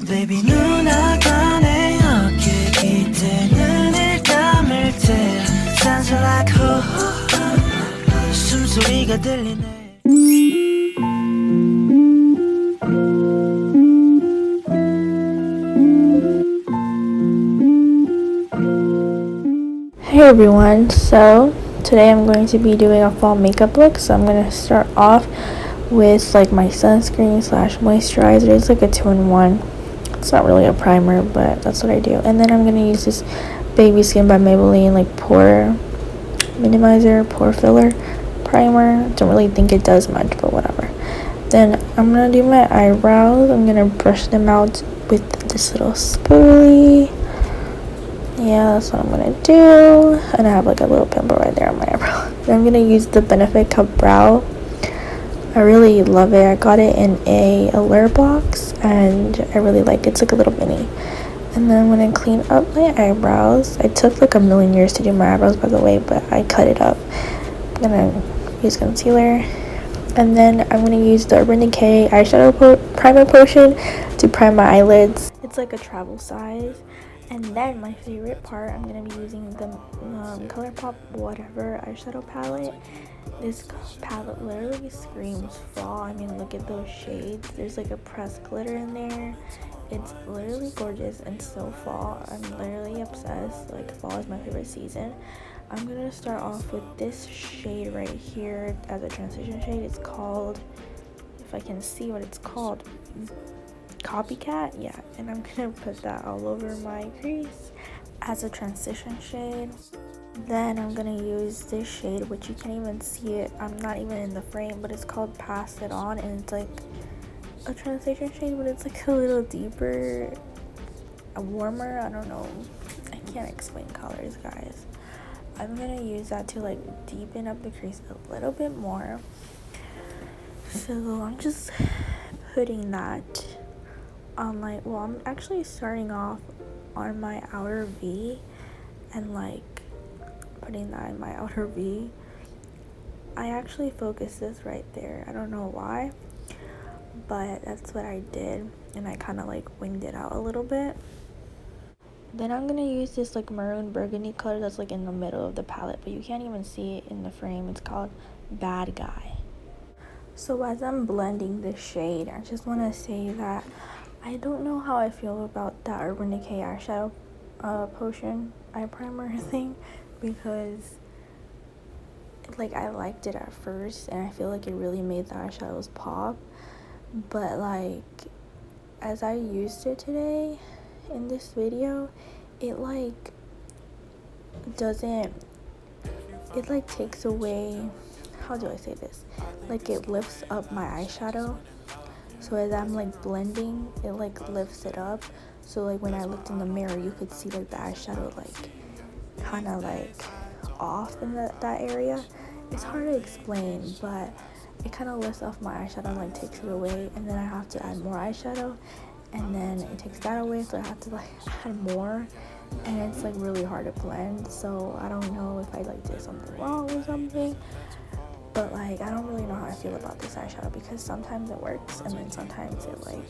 Baby 누나가 내 어깨 기대 눈을 감을 때 Sounds like 숨소리가 들리네. Hey everyone, so today I'm going to be doing a fall makeup look. So I'm going to start off with like my sunscreen slash moisturizer. It's like a 2-in-1. It's not really a primer, but that's what I do. And then I'm going to use this Baby Skin by Maybelline like pore minimizer, pore filler primer. Don't really think it does much, but whatever. Then I'm going to do my eyebrows. I'm going to brush them out with this little spoolie. Yeah, that's what I'm gonna do. And I have like a little pimple right there on my eyebrow. Then I'm gonna use the Benefit Cup Brow. I really love it. I got it in a alert box and I really like it. It's like a little mini. And then I'm gonna clean up my eyebrows. I took like a million years to do my eyebrows, by the way, but I cut it up. I'm gonna use concealer. And then I'm gonna use the Urban Decay eyeshadow primer potion to prime my eyelids. It's like a travel size. And then my favorite part, I'm going to be using the colourpop whatever eyeshadow palette. This palette literally screams fall. I mean, look at those shades. There's like a pressed glitter in there. It's literally gorgeous and so fall. I'm literally obsessed. Like, fall is my favorite season. I'm going to start off with this shade right here as a transition shade. It's called, if I can see what it's called, Copycat. Yeah, and I'm gonna put that all over my crease as a transition shade. Then I'm gonna use this shade, which you can't even see it, I'm not even in the frame, but it's called Pass It On, and it's like a transition shade, but it's like a little deeper, a warmer. I don't know, I can't explain colors, guys. I'm gonna use that to like deepen up the crease a little bit more. So I'm just putting that on like, well, I'm actually starting off on my outer V and like putting that in my outer V. I actually focused this right there. I don't know why, but that's what I did, and I kind of like winged it out a little bit. Then I'm gonna use this like maroon burgundy color that's like in the middle of the palette, but you can't even see it in the frame. It's called Bad Guy. So as I'm blending this shade, I just want to say that I don't know how I feel about that Urban Decay eyeshadow potion eye primer thing, because like I liked it at first and I feel like it really made the eyeshadows pop, but like as I used it today in this video, it like doesn't, it like takes away, how do I say this, like it lifts up my eyeshadow. So as I'm like blending, it like lifts it up. So like when I looked in the mirror, you could see like the eyeshadow like kind of like off in that area. It's hard to explain, but it kind of lifts off my eyeshadow and like takes it away. And then I have to add more eyeshadow, and then it takes that away. So I have to like add more, and it's like really hard to blend. So I don't know if I like did something wrong or something. But like I don't really know how I feel about this eyeshadow, because sometimes it works and then sometimes it like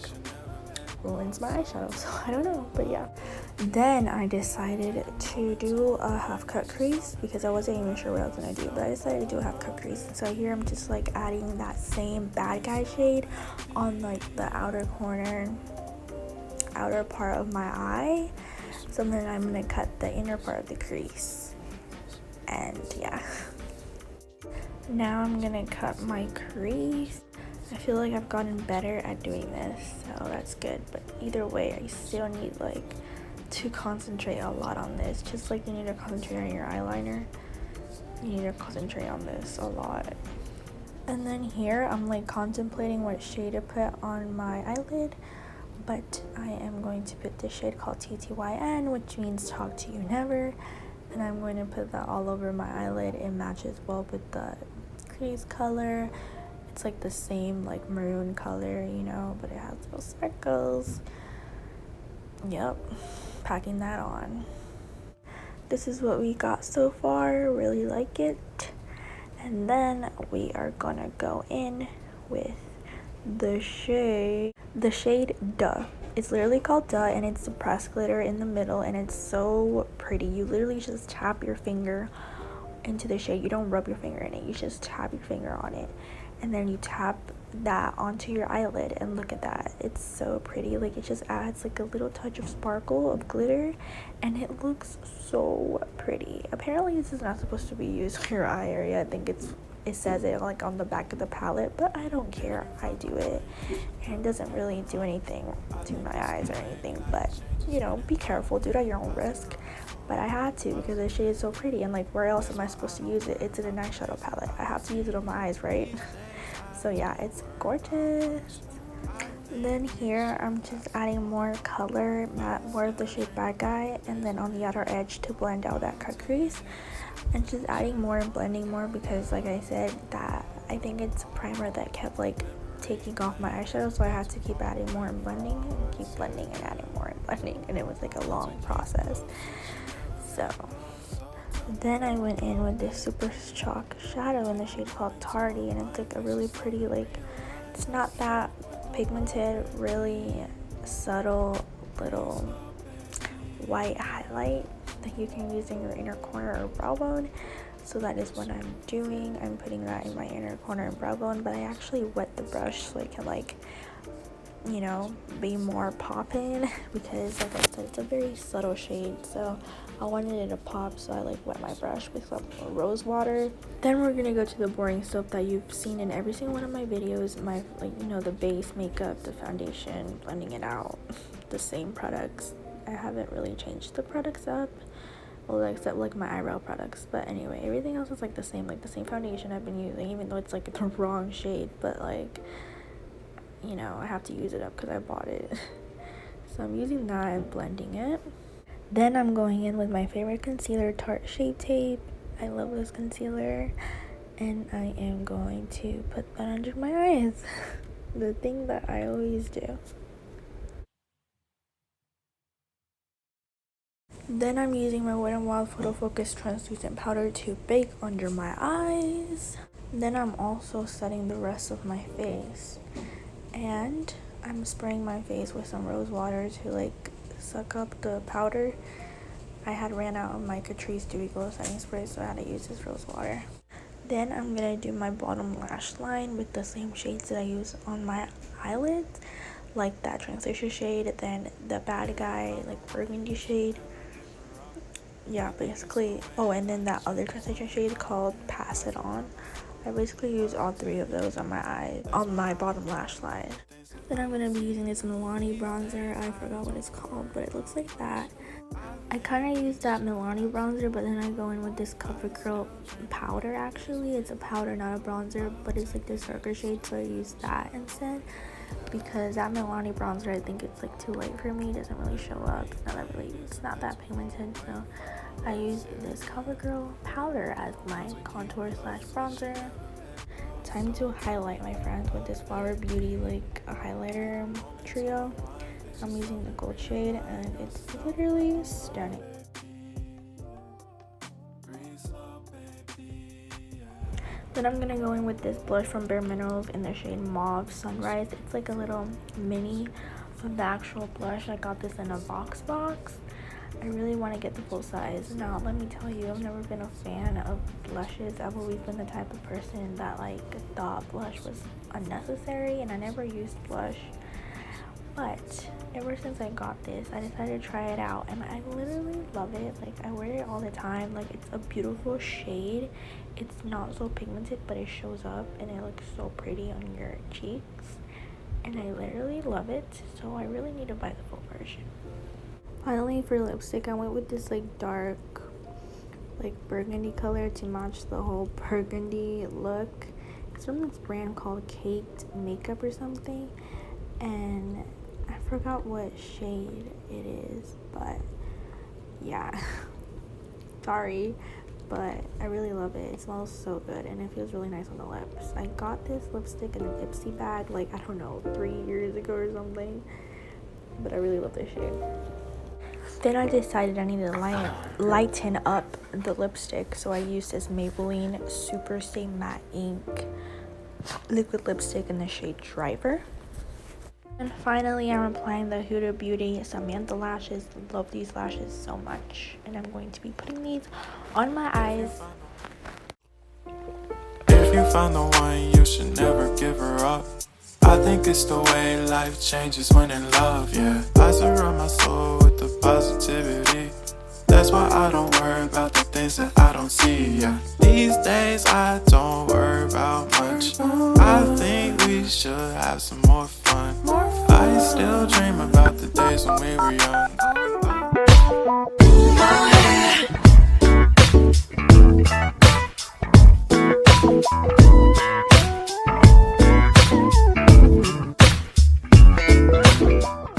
ruins my eyeshadow, so I don't know. But yeah, then I decided to do a half cut crease because I wasn't even sure what I was gonna do, but I decided to do a half cut crease. So here I'm just like adding that same Bad Guy shade on like the outer corner, outer part of my eye. So then I'm gonna cut the inner part of the crease, and yeah. Now I'm gonna cut my crease. I feel like I've gotten better at doing this, so that's good. But either way, I still need like to concentrate a lot on this. Just like you need to concentrate on your eyeliner, you need to concentrate on this a lot. And then here I'm like contemplating what shade to put on my eyelid, but I am going to put this shade called TTYN, which means Talk to You Never. And I'm going to put that all over my eyelid. It matches well with the crease color. It's like the same like maroon color, you know, but it has little speckles. Yep, packing that on. This is what we got so far. Really like it. And then we are gonna go in with the shade Duh. It's literally called Duh, and it's the pressed glitter in the middle, and it's so pretty. You literally just tap your finger into the shade. You don't rub your finger in it, you just tap your finger on it, and then you tap that onto your eyelid, and look at that. It's so pretty. Like, it just adds like a little touch of sparkle of glitter, and it looks so pretty. Apparently this is not supposed to be used on your eye area. I think it says it like on the back of the palette, but I don't care. I do it, and it doesn't really do anything to my eyes or anything, but you know, be careful, do it at your own risk. But I had to, because the shade is so pretty, and like, where else am I supposed to use it? It's in an eyeshadow palette. I have to use it on my eyes, right? So yeah, it's gorgeous. And then here I'm just adding more color, more of the shade Bad Guy, and then on the outer edge to blend out that cut crease, and just adding more and blending more, because like I said, that I think it's a primer that kept like taking off my eyeshadow, so I had to keep adding more and blending, and keep blending and adding more and blending, and it was like a long process. So then I went in with this super chalk shadow in the shade called Tardy, and it's like a really pretty, like, it's not that pigmented, really subtle little white highlight that you can use in your inner corner or brow bone. So that is what I'm doing. I'm putting that in my inner corner and brow bone, but I actually wet the brush so it can, like, you know, be more popping, because like I said, it's a very subtle shade, so I wanted it to pop, so I like wet my brush with some rose water. Then we're gonna go to the boring stuff that you've seen in every single one of my videos, my, like, you know, the base makeup, the foundation, blending it out, the same products. I haven't really changed the products up, well, except like my eyebrow products, but anyway, everything else is like the same foundation I've been using, even though it's like the wrong shade, but like, you know, I have to use it up because I bought it. So I'm using that and blending it. Then I'm going in with my favorite concealer, Tarte Shape Tape. I love this concealer, and I am going to put that under my eyes. The thing that I always do. Then I'm using my Wet n Wild Photo Focus translucent powder to bake under my eyes. Then I'm also setting the rest of my face, and I'm spraying my face with some rose water to like suck up the powder. I had ran out of my Catrice Dewy Glow setting spray, so I had to use this rose water. Then I'm gonna do my bottom lash line with the same shades that I use on my eyelids, like that transition shade, then the Bad Guy, like burgundy shade. Yeah, basically. Oh, and then that other transition shade called Pass It On. I basically use all three of those on my eyes, on my bottom lash line. Then I'm going to be using this Milani bronzer. I forgot what it's called, but it looks like that. I kind of use that Milani bronzer, but then I go in with this CoverGirl powder. Actually, it's a powder, not a bronzer, but it's like this darker shade, so I use that instead, because that Milani bronzer, I think it's like too light for me. It doesn't really show up. It's not that pigmented, so I use this CoverGirl powder as my contour slash bronzer. Time to highlight, my friends, with this Flower Beauty like a highlighter trio. I'm using the gold shade, and it's literally stunning. Then I'm gonna go in with this blush from Bare Minerals in the shade Mauve Sunrise. It's like a little mini of the actual blush. I got this in a box. I really want to get the full size. Now, let me tell you, I've never been a fan of blushes. I've always been the type of person that like thought blush was unnecessary, and I never used blush. But ever since I got this, I decided to try it out, and I literally love it. Like, I wear it all the time. Like, it's a beautiful shade. It's not so pigmented, but it shows up, and it looks so pretty on your cheeks, and I literally love it. So I really need to buy the full version. Finally, for lipstick, I went with this like dark like burgundy color to match the whole burgundy look. It's from this brand called Caked Makeup or something, and I forgot what shade it is, but yeah, sorry, but I really love it. It smells so good, and it feels really nice on the lips. I got this lipstick in an Ipsy bag, like, I don't know, 3 years ago or something, but I really love this shade. Then I decided I needed to lighten up the lipstick, so I used this Maybelline Super Stay Matte Ink liquid lipstick in the shade Driver. And finally, I'm applying the Huda Beauty Samantha lashes. Love these lashes so much. And I'm going to be putting these on my eyes. If you found the one, you should never give her up. I think it's the way life changes when in love, yeah. I surround my soul with the positivity. That's why I don't worry about the things that I don't see, yeah. These days I don't worry about much. I think we should have some more fun. I still dream about the days when we were young.